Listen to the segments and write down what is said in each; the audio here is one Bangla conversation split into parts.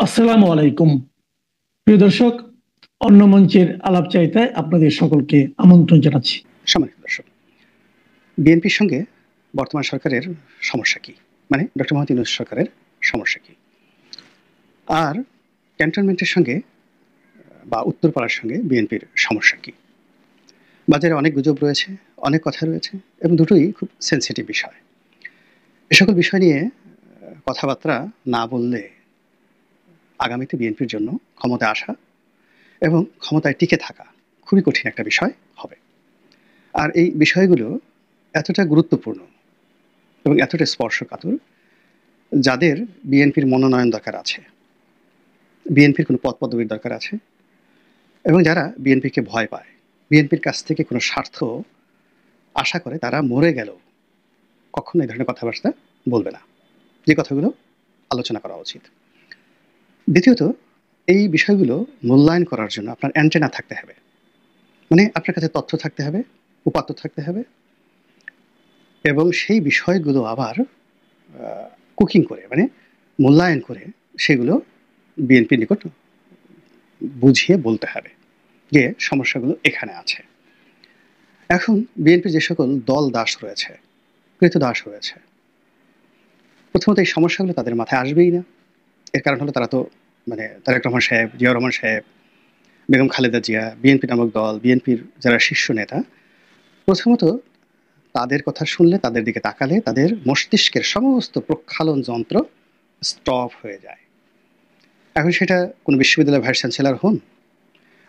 আসসালামু আলাইকুম। প্রিয় দর্শক, অন্য মঞ্চের আলাপচারিতায় আপনাদের সকলকে আমন্ত্রণ জানাচ্ছি। সম্মানিত দর্শক, বিএনপির সঙ্গে বর্তমান সরকারের সমস্যা কি, মানে ডক্টর মোহাম্মদ ইউনূস সরকারের সমস্যা কি, আর ক্যান্টনমেন্টের সঙ্গে বা উত্তরপাড়ার সঙ্গে বিএনপির সমস্যা কি। বাজারে অনেক গুজব রয়েছে, অনেক কথা রয়েছে, এবং দুটোই খুব সেন্সিটিভ বিষয়। এ সকল বিষয় নিয়ে কথাবার্তা না বললে আগামীতে বিএনপির জন্য ক্ষমতায় আসা এবং ক্ষমতায় টিকে থাকা খুবই কঠিন একটা বিষয় হবে। আর এই বিষয়গুলো এতটা গুরুত্বপূর্ণ এবং এতটা স্পর্শকাতর, যাদের বিএনপির মনোনয়ন দরকার আছে, বিএনপির কোনো পদ পদবীর দরকার আছে, এবং যারা বিএনপিকে ভয় পায়, বিএনপির কাছ থেকে কোনো স্বার্থ আশা করে, তারা মরে গেলেও কখনো এই ধরনের কথাবার্তা বলবে না, যে কথাগুলো আলোচনা করা উচিত। দ্বিতীয়ত, এই বিষয়গুলো মূল্যায়ন করার জন্য আপনার অ্যান্টেনা থাকতে হবে, মানে আপনার কাছে তথ্য থাকতে হবে, উপাত্ত থাকতে হবে, এবং সেই বিষয়গুলো আবার কুকিং করে, মানে মূল্যায়ন করে সেগুলো বিএনপির নিকট বুঝিয়ে বলতে হবে যে সমস্যাগুলো এখানে আছে। এখন বিএনপির যে সকল দল দাস রয়েছে, কৃতদাস রয়েছে, প্রথমত এই সমস্যাগুলো তাদের মাথায় আসবেই না। এর কারণ হলো, তারা তো মানে তারেক রহমান সাহেব, জিয়াউর রহমান সাহেব, বেগম খালেদা জিয়া, বিএনপি নামক দল, বিএনপির যারা শীর্ষ নেতা, প্রথমত তাদের কথা শুনলে, তাদের দিকে তাকালে তাদের মস্তিষ্কের সমস্ত প্রক্ষালন যন্ত্র স্টপ হয়ে যায়। এখন সেটা কোনো বিশ্ববিদ্যালয়ের ভাইস চ্যান্সেলর হন,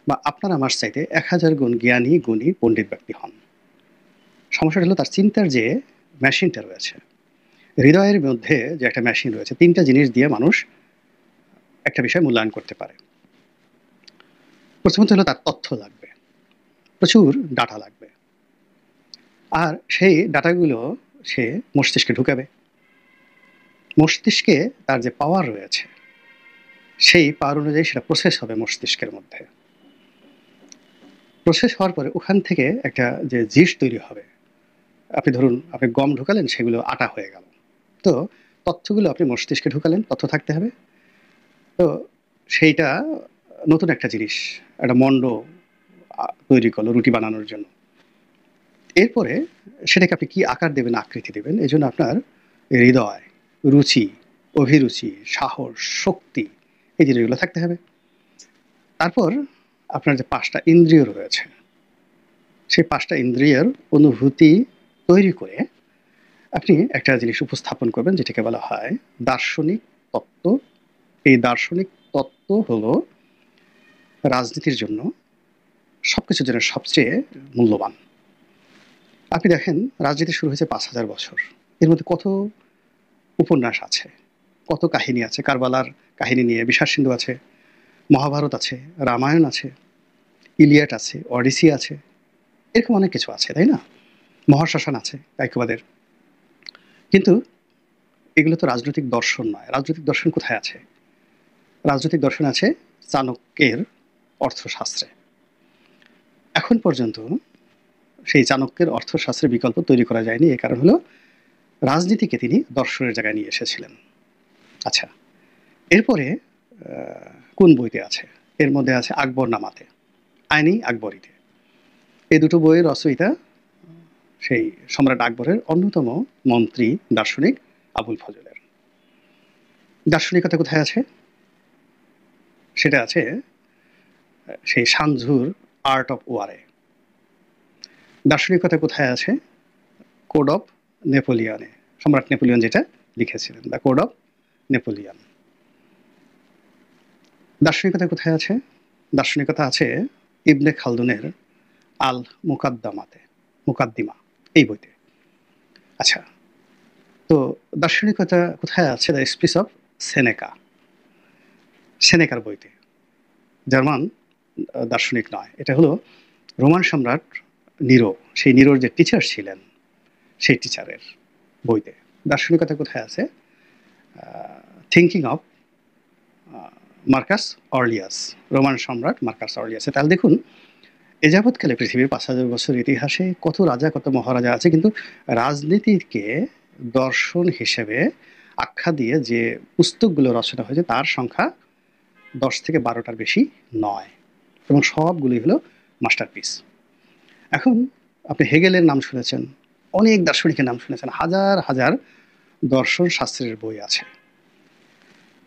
বা আপনার আমার চাইতে 1000 গুণ জ্ঞানী গুণী পণ্ডিত ব্যক্তি হন, সমস্যাটা হলো তার চিন্তার যে মেশিনটা রয়েছে, হৃদয়ের মধ্যে যে একটা মেশিন রয়েছে, 3টা জিনিস দিয়ে মানুষ একটা বিষয় মূল্যায়ন করতে পারে। প্রথমত হলো তার তথ্য লাগবে, প্রচুর ডাটা লাগবে, আর সেই ডাটাগুলো সে মস্তিষ্কে ঢুকাবে। মস্তিষ্কে তার যে পাওয়ার রয়েছে, সেই পাওয়ার অনুযায়ী সেটা প্রসেস হবে মস্তিষ্কের মধ্যে। প্রসেস হওয়ার পরে ওখান থেকে একটা যে জিস তৈরি হবে, আপনি ধরুন আপনি গম ঢুকালেন, সেগুলো আটা হয়ে গেল। তো তথ্যগুলো আপনি মস্তিষ্কে ঢুকালেন, তথ্য থাকতে হবে। তো সেইটা নতুন একটা জিনিস, একটা মণ্ড তৈরি করলো রুটি বানানোর জন্য। এরপরে সেটাকে আপনি কি আকার দেবেন, আকৃতি দেবেন, এই জন্য আপনার হৃদয়, রুচি, অভিরুচি, সাহস, শক্তি, এই জিনিসগুলো থাকতে হবে। তারপর আপনার যে 5টা ইন্দ্রিয় রয়েছে, সেই 5টা ইন্দ্রিয়ের অনুভূতি তৈরি করে আপনি একটা জিনিস উপস্থাপন করবেন, যেটাকে বলা হয় দার্শনিক তত্ত্ব। এই দার্শনিক তত্ত্ব হলো রাজনীতির জন্য, সবকিছুর জন্য সবচেয়ে মূল্যবান। আপনি দেখেন, রাজনীতি শুরু হয়েছে 5000 বছর, এর মধ্যে কত উপন্যাস আছে, কত কাহিনী আছে। কারবালার কাহিনী নিয়ে বিষাদ সিন্ধু আছে, মহাভারত আছে, রামায়ণ আছে, ইলিয়াট আছে, অডিসি আছে, এরকম অনেক কিছু আছে, তাই না? মহাশ্মশান আছে কায়কোবাদের। কিন্তু এগুলো তো রাজনৈতিক দর্শন নয়। রাজনৈতিক দর্শন কোথায় আছে? রাজনৈতিক দর্শন আছে চাণক্যের অর্থশাস্ত্রে। এখন পর্যন্ত সেই চাণক্যের অর্থশাস্ত্রের বিকল্প তৈরি করা যায়নি। এর কারণ হলো, রাজনীতিকে তিনি দর্শনের জায়গায় নিয়ে এসেছিলেন। আচ্ছা, এরপরে কোন বইতে আছে? এর মধ্যে আছে আকবরনামাতে, আইনি আকবরীতে। এই দুটো বইয়ের রচয়িতা সেই সম্রাট আকবরের অন্যতম মন্ত্রী দার্শনিক আবুল ফজলের। দার্শনিকতা কোথায় আছে? সেটা আছে সেই সানঝুর আর্ট অফ ওয়ারে। দার্শনিকতা কোথায় আছে? কোড অফ নেপোলিয়নে, সম্রাট নেপোলিয়ন যেটা লিখেছিলেন, দ্য কোড অফ নেপোলিয়ন। দার্শনিকতা কোথায় আছে? দার্শনিকতা আছে ইবনে খালদুনের আল মুকাদ্দামাতে, মুকাদ্দিমা, এই বইতে। আচ্ছা, তো দার্শনিকতা কোথায় আছে? দ্য স্পিচ অফ সেনেকা, সেনেকার বইতে। জার্মান দার্শনিক নয়, এটা হলো রোমান সম্রাট নিরো, সেই নিরোর যে টিচার ছিলেন, সেই টিচারের বইতে। দার্শনিকতা কোথায় আছে? Thinking of Marcus Aurelius, Roman সম্রাট মার্কাস অর্লিয়াস। তাহলে দেখুন, এ যাবৎকালে পৃথিবীর 5000 বছর ইতিহাসে কত রাজা, কত মহারাজা আছে, কিন্তু রাজনীতিকে দর্শন হিসেবে আখ্যা দিয়ে যে পুস্তকগুলো রচনা হয়েছে, তার সংখ্যা 10 থেকে 12টার বেশি নয়, এবং সবগুলোই হলো মাস্টারপিস। এখন আপনি হেগেলের নাম শুনেছেন, অনেক দার্শনিকের নাম শুনেছেন, হাজার হাজার দর্শন শাস্ত্রের বই আছে।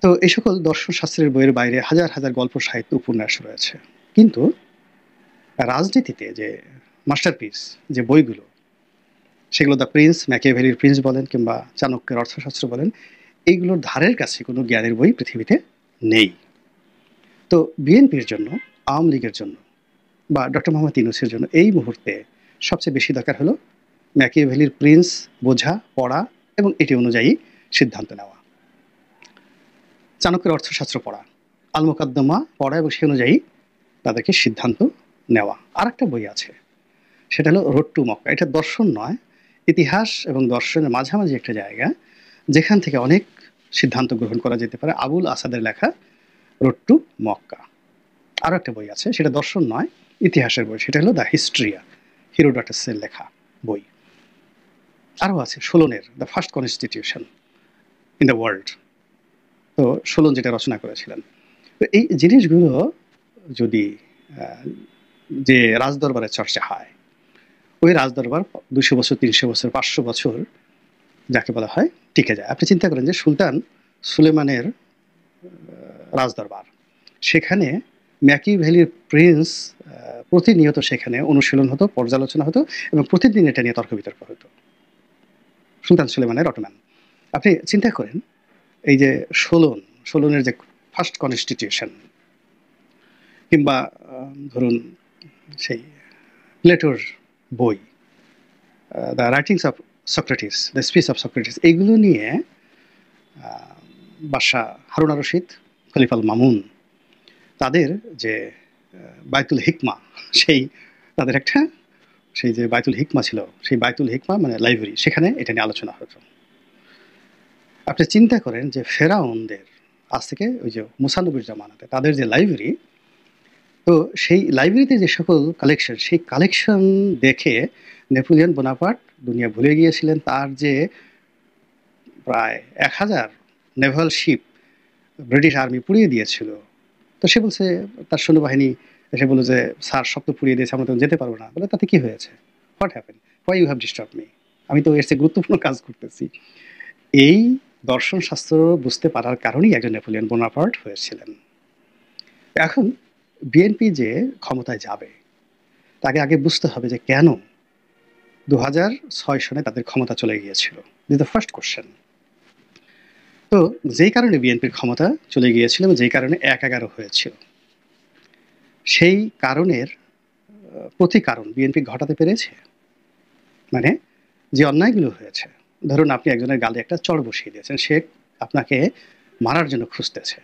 তো এই সকল দর্শন শাস্ত্রের বইয়ের বাইরে হাজার হাজার গল্প, সাহিত্য, উপন্যাস রয়েছে। কিন্তু রাজনীতিতে যে মাস্টারপিস, যে বইগুলো, সেগুলো দ্য প্রিন্স, ম্যাকিয়াভেলির প্রিন্স বলেন কিংবা চাণক্যের অর্থশাস্ত্র বলেন, এইগুলোর ধারের কাছে কোনো জ্ঞানের বই পৃথিবীতে নেই। তো বিএনপির জন্য, আওয়ামী লীগের জন্য বা ডক্টর মোহাম্মদ ইউনূসের জন্য এই মুহূর্তে সবচেয়ে বেশি দরকার হলো ম্যাকিয়াভেলির প্রিন্স বোঝা, পড়া এবং এটি অনুযায়ী সিদ্ধান্ত নেওয়া। চাণক্যের অর্থশাস্ত্র পড়া, আল মুকাদ্দমা পড়া এবং সে অনুযায়ী তাদেরকে সিদ্ধান্ত নেওয়া। আর একটা বই আছে, সেটা হলো রোড টু মক্কা। এটা দর্শন নয়, ইতিহাস এবং দর্শনের মাঝামাঝি একটা জায়গা, যেখান থেকে অনেক সিদ্ধান্ত গ্রহণ করা যেতে পারে। আবুল আসাদের লেখা রোড টু মক্কা। আরও একটা বই আছে, সেটা দর্শন নয়, ইতিহাসের বই, সেটা হলো দ্য হিস্ট্রিয়া, হিরোডোটাসের লেখা বই। আরও আছে সোলনের the first constitution in the world. তো সোলন যেটা রচনা করেছিলেন। তো এই জিনিসগুলো যদি যে রাজদরবারে চর্চা হয়, ওই রাজদরবার 200 বছর, 300 বছর, 500 বছর যাকে বলা হয় টিকে যায়। আপনি চিন্তা করেন যে সুলতান সুলেমানের রাজদরবার, সেখানে ম্যাকিয়াভেলির প্রিন্স প্রতিনিয়ত সেখানে অনুশীলন হতো, পর্যালোচনা হতো এবং প্রতিদিন এটা নিয়ে তর্ক বিতর্ক হতো। সুলতান সুলেমানের অটোম্যান। আপনি চিন্তা করেন এই যে সোলনের যে ফার্স্ট কনস্টিটিউশন, কিংবা ধরুন সেই প্লেটোর বই the writings of Socrates, the speech of Socrates, এইগুলো নিয়ে বাদশাহ হারুন আর রশিদ, খলিফা আল মামুন, তাদের যে বাইতুল হিকমা, সেই তাদের একটা সেই যে বাইতুল হিকমা ছিল, সেই বাইতুল হিকমা মানে লাইব্রেরি, সেখানে এটা নিয়ে আলোচনা হতো। আপনি চিন্তা করেন যে ফেরাউনদের, আজ থেকে ওই যে মুসা নবীর জামানাতে তাদের যে লাইব্রেরি, তো সেই লাইব্রেরিতে যে সকল কালেকশন, সেই কালেকশন দেখে নেপোলিয়ন বোনাপার্ট দুনিয়া ভুলে গিয়েছিলেন। তার যে প্রায় 1000 নেভাল শিপ ব্রিটিশ আর্মি পুড়িয়ে দিয়েছিল, তো সে বলছে, তার সৈন্যবাহিনী এসে বলল যে স্যার সব তো পুড়িয়ে দিয়েছে, আমরা তো যেতে পারবো না। বলে তাতে কি হয়েছে, what happen, why you have disturb me, আমি তো এর চেয়ে গুরুত্বপূর্ণ কাজ করতেছি। এই দর্শন শাস্ত্র বুঝতে পারার কারণেই একজন নেপোলিয়ন বোনাপার্ট হয়েছিলেন। এখন বিএনপি যে ক্ষমতায় যাবে, তাকে আগে বুঝতে হবে যে কেন 2006 সনে তাদের ক্ষমতা চলে গিয়েছিল। This the first question. তো যেই কারণে বিএনপির ক্ষমতা চলে গিয়েছিল এবং যেই কারণে 1-11 হয়েছিল, সেই কারণের প্রতিকারণ বিএনপি ঘটাতে পেরেছে। মানে যে অন্যায়গুলো হয়েছে, ধরুন আপনি একজনের গালে একটা চড় বসিয়ে দিয়েছেন, সে আপনাকে মারার জন্য খুঁজতেছে।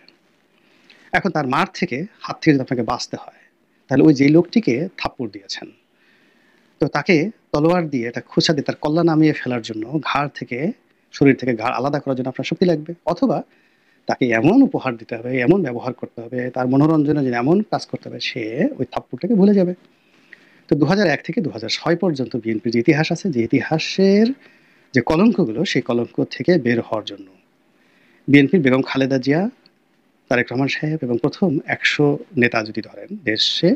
এখন তার মার থেকে, হাত থেকে যদি আপনাকে বাঁচতে হয়, তাহলে ওই যে লোকটিকে থাপ্পড় দিয়েছেন, তো তাকে তলোয়ার দিয়ে, এটা খোঁচা দিয়ে তার কল্লা নামিয়ে ফেলার জন্য, ঘাড় থেকে, শরীর থেকে ঘাড় আলাদা করার জন্য আপনার শক্তি লাগবে। অথবা তাকে এমন উপহার দিতে হবে, এমন ব্যবহার করতে হবে, তার মনোরঞ্জনের জন্য এমন কাজ করতে হবে, সে ওই থাপ্পড়টাকে ভুলে যাবে। তো 2001 থেকে 2006 পর্যন্ত বিএনপির যে ইতিহাস আছে, যে ইতিহাসের যে কলঙ্কগুলো, সেই কলঙ্ক থেকে বের হওয়ার জন্য বিএনপির বেগম খালেদা জিয়া, তারেক রহমান সাহেব এবং প্রথম 100 নেতা যদি ধরেন দেশে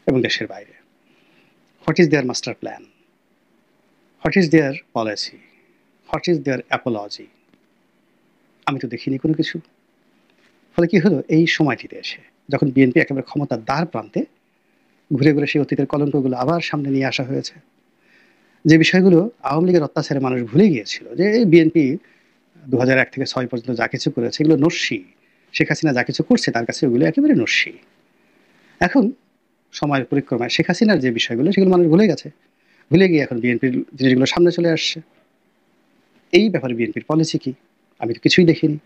এবং দেশের বাইরে, what is their master plan, what is their policy, what is their apology, আমি তো দেখিনি কোনো কিছু। ফলে কি হলো, এই সময়টিতে এসে যখন বিএনপি একেবারে ক্ষমতার দ্বার প্রান্তে, ঘুরে ঘুরে সেই অতীতের কলঙ্কগুলো আবার সামনে নিয়ে আসা হয়েছে। যে বিষয়গুলো আওয়ামী লীগের অত্যাচারে মানুষ ভুলে গিয়েছিল, যে বিএনপি 2001 থেকে 6 পর্যন্ত যা কিছু করেছে এগুলো নস্যি, শেখ হাসিনা যা কিছু করছে তার কাছে ওগুলো একেবারে নস্যি। এখন সময়ের পরিক্রমায় শেখ হাসিনার যে বিষয়গুলো, সেগুলো মানুষ ভুলে গেছে, ভুলে গিয়ে এখন বিএনপির জিনিসগুলো সামনে চলে আসছে। এই ব্যাপারে বিএনপির পলিসি কি, আমি তো কিছুই দেখিনি।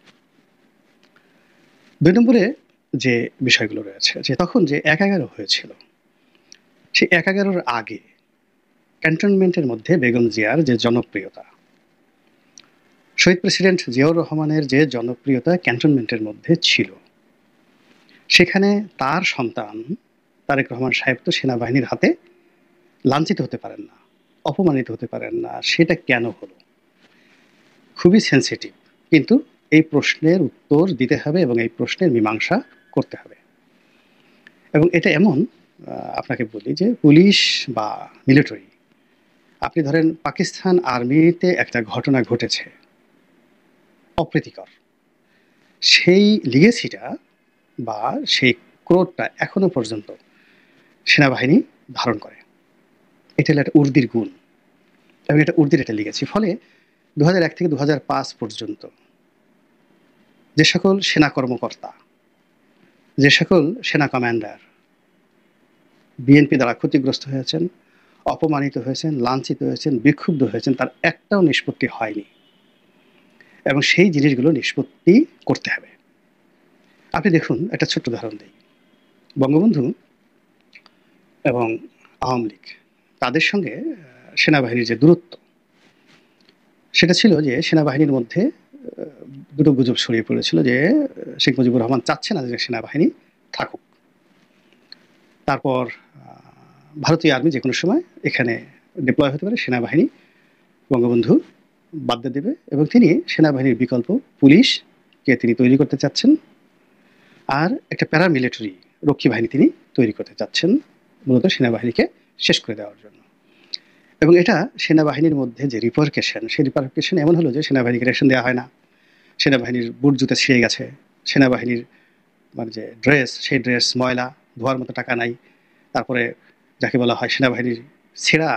2 নম্বরে যে বিষয়গুলো রয়েছে, যে তখন যে 1-11 হয়েছিল, সেই 1-11-র আগে ক্যান্টনমেন্টের মধ্যে বেগম জিয়ার যে জনপ্রিয়তা, শহীদ প্রেসিডেন্ট জিয়াউর রহমানের যে জনপ্রিয়তা ক্যান্টনমেন্টের মধ্যে ছিল, সেখানে তার সন্তান তারেক রহমান সাহেব তো সেনাবাহিনীর হাতে লাঞ্ছিত হতে পারেন না, অপমানিত হতে পারেন না। সেটা কেন হলো, খুবই সেন্সিটিভ, কিন্তু এই প্রশ্নের উত্তর দিতে হবে এবং এই প্রশ্নের মীমাংসা করতে হবে। এবং এটা এমন, আপনাকে বলি যে পুলিশ বা মিলিটারি, আপনি ধরেন পাকিস্তান আর্মিতে একটা ঘটনা ঘটেছে অপ্রীতিকর, সেই লিগেসিটা বা সেই ক্রোধটা এখনো পর্যন্ত সেনাবাহিনী ধারণ করে। এটা হলো একটা উর্দির গুণ, এবং এটা উর্দির একটা লিগেসি। ফলে 2001 থেকে 2005 পর্যন্ত যে সকল সেনা কর্মকর্তা, যে সকল সেনা কমান্ডার বিএনপি দ্বারা ক্ষতিগ্রস্ত হয়েছেন, অপমানিত হয়েছেন, লাঞ্ছিত হয়েছেন, বিক্ষুব্ধ হয়েছেন, তার একটাও নিষ্পত্তি হয়নি, এবং সেই জিনিসগুলো নিষ্পত্তি করতে হবে। আপনি দেখুন, একটা ছোট্ট উদাহরণ দিই। বঙ্গবন্ধু এবং আওয়ামী লীগ, তাদের সঙ্গে সেনাবাহিনীর যে দূরত্ব, সেটা ছিল যে সেনাবাহিনীর মধ্যে দুটো গুজব ছড়িয়ে পড়েছিল যে শেখ মুজিবুর রহমান চাচ্ছে না যে সেনাবাহিনী থাকুক। তারপর ভারতীয় আর্মি যে কোনো সময় এখানে ডিপ্লয় হতে পারে, সেনাবাহিনী বঙ্গবন্ধু বাদ দিয়ে দেবে, এবং তিনি সেনাবাহিনীর বিকল্প পুলিশকে তিনি তৈরি করতে চাচ্ছেন, আর একটা প্যারামিলিটারি রক্ষী বাহিনী তিনি তৈরি করতে চাচ্ছেন, মূলত সেনাবাহিনীকে শেষ করে দেওয়ার জন্য। এবং এটা সেনাবাহিনীর মধ্যে যে রিপার্কেশন, সেই রিপার্কেশন এমন হলো যে সেনাবাহিনীকে রেশন দেওয়া হয় না, সেনাবাহিনীর বুট জুতা ছিঁড়ে গেছে, সেনাবাহিনীর মানে যে ড্রেস, সেই ড্রেস ময়লা, ধোয়ার মতো টাকা নাই, তারপরে যাকে বলা হয় সেনাবাহিনীর ছেঁড়া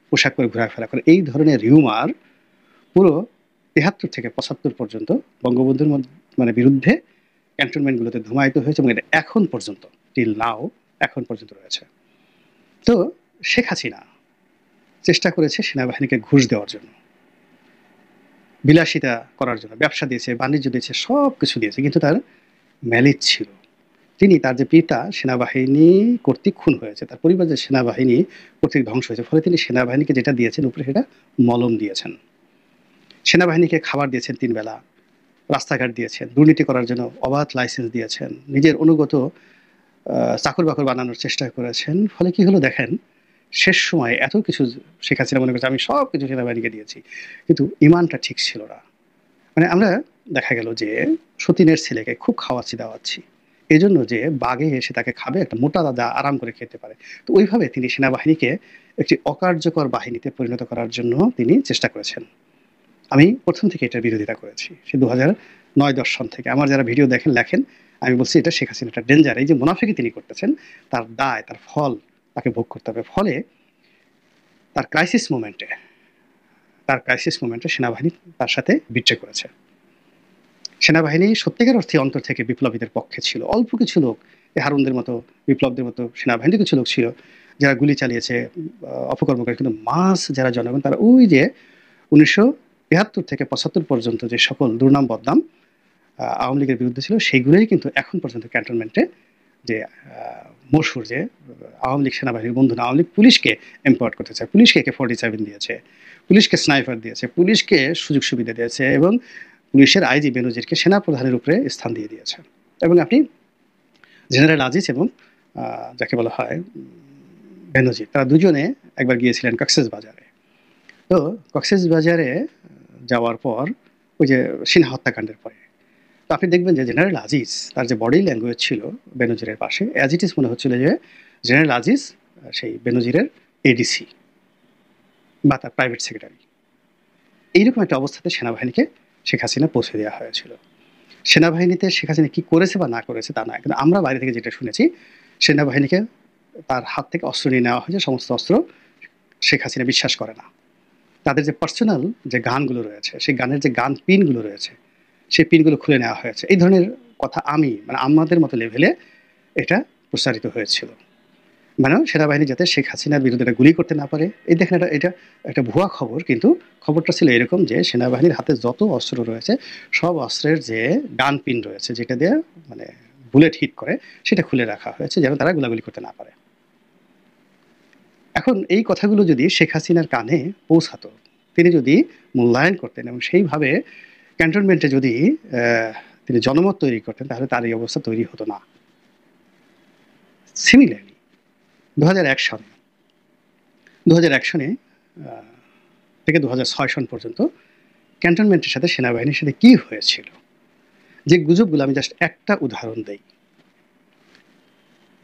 পোশাক পরে ঘোরাফেরা করে। এই ধরনের রিউমার পুরো ৭৩ থেকে ৭৫ পর্যন্ত বঙ্গবন্ধুর মানে বিরুদ্ধে ক্যান্টনমেন্টগুলোতে ধুমায়িত হয়েছে, এবং এটা এখন পর্যন্ত টিল নাও এখন পর্যন্ত রয়েছে। তো শেখ হাসিনা চেষ্টা করেছে সেনাবাহিনীকে ঘুষ দেওয়ার জন্য, বিলাসিতা করার জন্য, ব্যবসা দিয়েছে, বাণিজ্য দিয়েছে, সব কিছু দিয়েছে, কিন্তু তার ম্যালিজ ছিল। তিনি, তার যে পিতা সেনাবাহিনী কর্তৃক খুন হয়েছে, তার পরিবার যে সেনাবাহিনী কর্তৃক ধ্বংস হয়েছে, ফলে তিনি সেনাবাহিনীকে যেটা দিয়েছেন উপরে সেটা মলম দিয়েছেন। সেনাবাহিনীকে খাবার দিয়েছেন 3 বেলা, রাস্তাঘাট দিয়েছেন, দুর্নীতি করার জন্য অবাধ লাইসেন্স দিয়েছেন, নিজের অনুগত চাকর বাকর বানানোর চেষ্টা করেছেন। ফলে কি হলো দেখেন, শেষ সময় এত কিছু শেখ হাসিনা মনে করছে আমি সব কিছু সেনাবাহিনীকে দিয়েছি, কিন্তু ইমানটা ঠিক ছিল না। মানে আমরা দেখা গেল যে সতীনের ছেলেকে খুব খাওয়াচ্ছি দাওয়াচ্ছি, এই জন্য যে বাঘে এসে তাকে খাবে, একটা মোটা দাদা আরাম করে খেতে পারে। তো ওইভাবে তিনি সেনাবাহিনীকে একটি অকার্যকর বাহিনীতে পরিণত করার জন্য তিনি চেষ্টা করেছেন। আমি প্রথম থেকে এটার বিরোধিতা করেছি, সে 2009-10 সন থেকে। আমার যারা ভিডিও দেখেন লেখেন, আমি বলছি এটা শেখ হাসিনা একটা ডেঞ্জার, এই যে মুনাফিকি তিনি করতেছেন, তার দায়, তার ফল তাকে ভোগ করতে হবে। ফলে তার ক্রাইসিস মোমেন্টে সেনাবাহিনী তার সাথে বিট্রে করেছে। সেনাবাহিনী সত্যিকার অর্থে অন্তর থেকে বিপ্লবীদের পক্ষে ছিল। অল্প কিছু লোক, হারুনদের মতো বিপ্লবদের মতো সেনাবাহিনীর কিছু লোক ছিল যারা গুলি চালিয়েছে, অপকর্ম করে, কিন্তু মাস যারা জনগণ, তারা ওই যে 1973 থেকে 75 পর্যন্ত যে সকল দুর্নাম বদনাম আওয়ামী লীগের বিরুদ্ধে ছিল, সেইগুলোই কিন্তু এখন পর্যন্ত ক্যান্টনমেন্টে যে মশহুর যে আওয়ামী লীগ সেনাবাহিনীর বন্ধু না, আওয়ামী লীগ পুলিশকে এম্পাওয়ার করতে চায়, পুলিশকে AK-47 দিয়েছে, পুলিশকে স্নাইপার দিয়েছে, পুলিশকে সুযোগ সুবিধা দিয়েছে, এবং পুলিশের আইজি বেনজিরকে সেনা প্রধানের উপরে স্থান দিয়ে দিয়েছে। এবং আপনি জেনারেল আজিজ এবং যাকে বলা হয় বেনজির, তারা দুজনে একবার গিয়েছিলেন কক্সেস বাজারে। তো কক্সেস বাজারে যাওয়ার পর ওই যে সিনহা হত্যাকাণ্ডের পরে, তো আপনি দেখবেন যে জেনারেল আজিজ, তার যে বডি ল্যাঙ্গুয়েজ ছিল বেনজিরের পাশে, অ্যাজ ইট ইজ মনে হচ্ছিল যে জেনারেল আজিজ সেই বেনজিরের এডিসি বা তার প্রাইভেট সেক্রেটারি। এইরকম একটা অবস্থাতে সেনাবাহিনীকে শেখ হাসিনা পৌঁছে দেওয়া হয়েছিল। সেনাবাহিনীতে শেখ হাসিনা কি করেছে বা না করেছে তা নয়, কিন্তু আমরা বাইরে থেকে যেটা শুনেছি, সেনাবাহিনীকে তার হাত থেকে অস্ত্র নিয়ে নেওয়া হয়েছে, সমস্ত অস্ত্র শেখ হাসিনা বিশ্বাস করে না। তাদের যে পার্সোনাল যে গানগুলো রয়েছে, সেই গানের যে গান পিনগুলো রয়েছে, সেই পিনগুলো খুলে নেওয়া হয়েছে। এই ধরনের কথা মানে আমাদের মতো লেভেলে এটা প্রচারিত হয়েছিল, মানে সেনাবাহিনী যাতে শেখ হাসিনার বিরুদ্ধে এটা গুলি করতে না পারে। এই দেখেন, এটা একটা ভুয়া খবর, কিন্তু খবরটা ছিল এরকম যে সেনাবাহিনীর হাতে যত অস্ত্র রয়েছে, সব অস্ত্রের যে গান পিন রয়েছে, যেটা দিয়ে মানে বুলেট হিট করে, সেটা খুলে রাখা হয়েছে যেন তারা গোলাগুলি করতে না পারে। এখন এই কথাগুলো যদি শেখ হাসিনার কানে পৌঁছাতো, তিনি যদি মূল্যায়ন করতেন এবং সেইভাবে ক্যান্টনমেন্টে যদি তিনি জনমত তৈরি করতেন, তাহলে তার এই অবস্থা তৈরি হতো না। সিমিলারলি 2001 সনে 2001 সনে থেকে 2006 সন পর্যন্ত ক্যান্টনমেন্টের সাথে সেনাবাহিনীর সাথে কি হয়েছিল, যে গুজবগুলো, আমি জাস্ট একটা উদাহরণ দেই।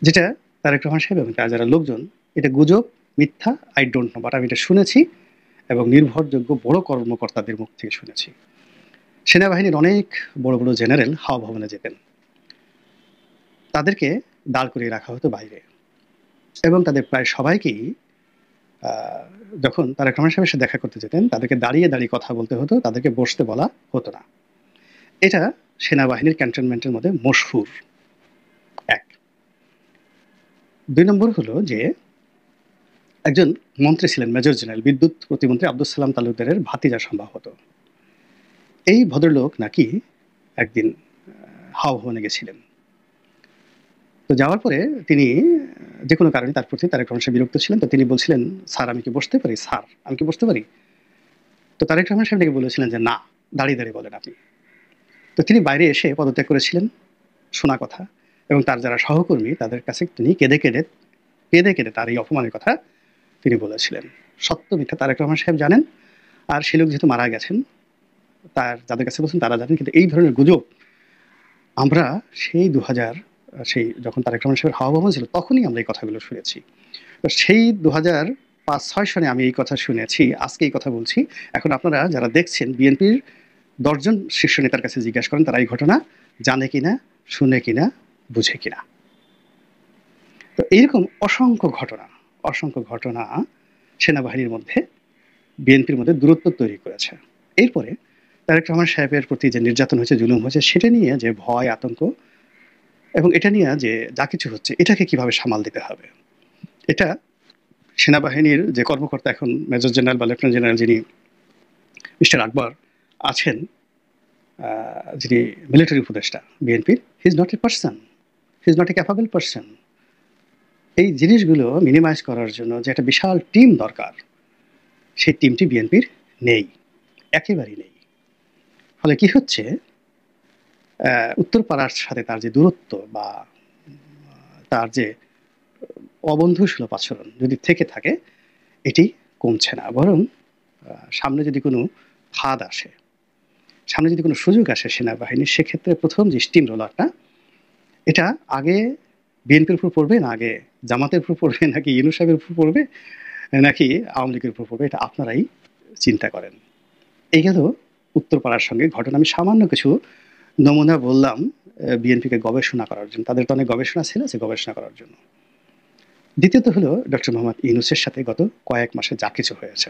যেটা তারেক রহমান সাহেব এবং তার যারা লোকজন, এটা গুজব, মিথ্যা, আই ডোন্ট নো, বাট আমি এটা শুনেছি এবং নির্ভরযোগ্য বড় কর্মকর্তাদের মুখ থেকে শুনেছি। সেনাবাহিনীর অনেক বড় বড় জেনারেল হাওয়া ভবনে যেতেন, তাদেরকে দাঁড় করিয়ে রাখা হতো বাইরে, এবং তাদের প্রায় সবাইকেই যখন তারেক রহমান সাহেবের সাথে দেখা করতে যেতেন তাদেরকে দাঁড়িয়ে দাঁড়িয়ে কথা বলতে হতো, তাদেরকে বসতে বলা হতো না। এটা সেনাবাহিনীর ক্যান্টনমেন্টের মধ্যে মশহুর। এক। 2 নম্বর হলো যে একজন মন্ত্রী ছিলেন, মেজর জেনারেল, বিদ্যুৎ প্রতিমন্ত্রী আব্দুল সালাম তালুকদারের ভাতিজা সম্ভবত। এই ভদ্রলোক নাকি একদিন হাওয়া ভবনে গেছিলেন। তো যাওয়ার পরে তিনি যে কোনো কারণে তার প্রতি তারেক রহমান সাহেব বিরক্ত ছিলেন, তো তিনি বলছিলেন, স্যার আমি কি বসতে পারি, স্যার আমি কি বসতে পারি? তো তারেক রহমান সাহেব নাকি বলেছিলেন যে না, দাঁড়িয়ে দাঁড়িয়ে বলেন আপনি। তো তিনি বাইরে এসে পদত্যাগ করেছিলেন, শোনা কথা, এবং তার যারা সহকর্মী তাদের কাছে তিনি কেঁদে কেঁদে তার এই অপমানের কথা তিনি বলেছিলেন। সত্য মিথ্যা তারেক রহমান সাহেব জানেন, আর সে লোক যেহেতু মারা গেছেন, তার যাদের কাছে বলছেন তারা জানেন। কিন্তু এই ধরনের গুজব আমরা সেই 2000, সেই যখন তারেক রহমান সাহেবের হাওয়া ভবন ছিল তখনই আমরা এই কথাগুলো শুনেছি। তো সেই 2005-6 সনে আমি এই কথা শুনেছি, আজকে এই কথা বলছি। এখন আপনারা যারা দেখছেন বিএনপির 10 জন শীর্ষ নেতার কাছে জিজ্ঞাসা করেন তারা এই ঘটনা জানে কিনা, শুনে কিনা, বুঝে কিনা। তো এইরকম অসংখ্য ঘটনা সেনাবাহিনীর মধ্যে, বিএনপির মধ্যে দূরত্ব তৈরি করেছে। এরপরে তারেক রহমান সাহেবের প্রতি যে নির্যাতন হয়েছে, জুলুম হয়েছে, সেটা নিয়ে যে ভয়, আতঙ্ক, এবং এটা নিয়ে যে যা কিছু হচ্ছে এটাকে কিভাবে সামাল দিতে হবে, এটা সেনাবাহিনীর যে কর্মকর্তা এখন মেজর জেনারেল বা লেফটেন্যান্ট জেনারেল যিনি মিস্টার আকবর আছেন, যিনি মিলিটারি উপদেষ্টা বিএনপির, he is not a person, he is not a capable person. এই জিনিসগুলো মিনিমাইজ করার জন্য যে একটা বিশাল টিম দরকার, সেই টিমটি বিএনপির নেই, একেবারেই নেই। ফলে কি হচ্ছে, উত্তরপাড়ার সাথে তার যে দূরত্ব বা তার যে অবন্ধুসুলভ আচরণ যদি থেকে থাকে, এটি কমছে না, বরং সামনে যদি কোনো ফাঁদ আসে, সামনে যদি কোনো সুযোগ আসে সেনাবাহিনীর, সেক্ষেত্রে প্রথম যে স্টিম রোলারটা, এটা আগে বিএনপির উপর পড়বে না আগে জামাতের উপর পড়বে, নাকি ইউনূস সাহেবের উপর পড়বে, নাকি আওয়ামী লীগের উপর পড়বে, এটা আপনারাই চিন্তা করেন। এই গেল উত্তরপাড়ার সঙ্গে ঘটনা। আমি সামান্য কিছু নমুনা বললাম বিএনপিকে গবেষণা করার জন্য, তাদের তো অনেক গবেষণা ছিল, সে গবেষণা করার জন্য। দ্বিতীয়ত হলো ডক্টর মোহাম্মদ ইউনূসের সাথে গত কয়েক মাসে যা কিছু হয়েছে।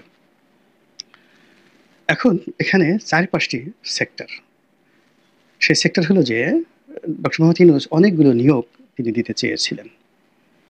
এখন এখানে 4-5টি সেক্টর। সেই সেক্টর হলো যে ডক্টর মোহাম্মদ ইউনূস অনেকগুলো নিয়োগ তিনি দিতে চেয়েছিলেন,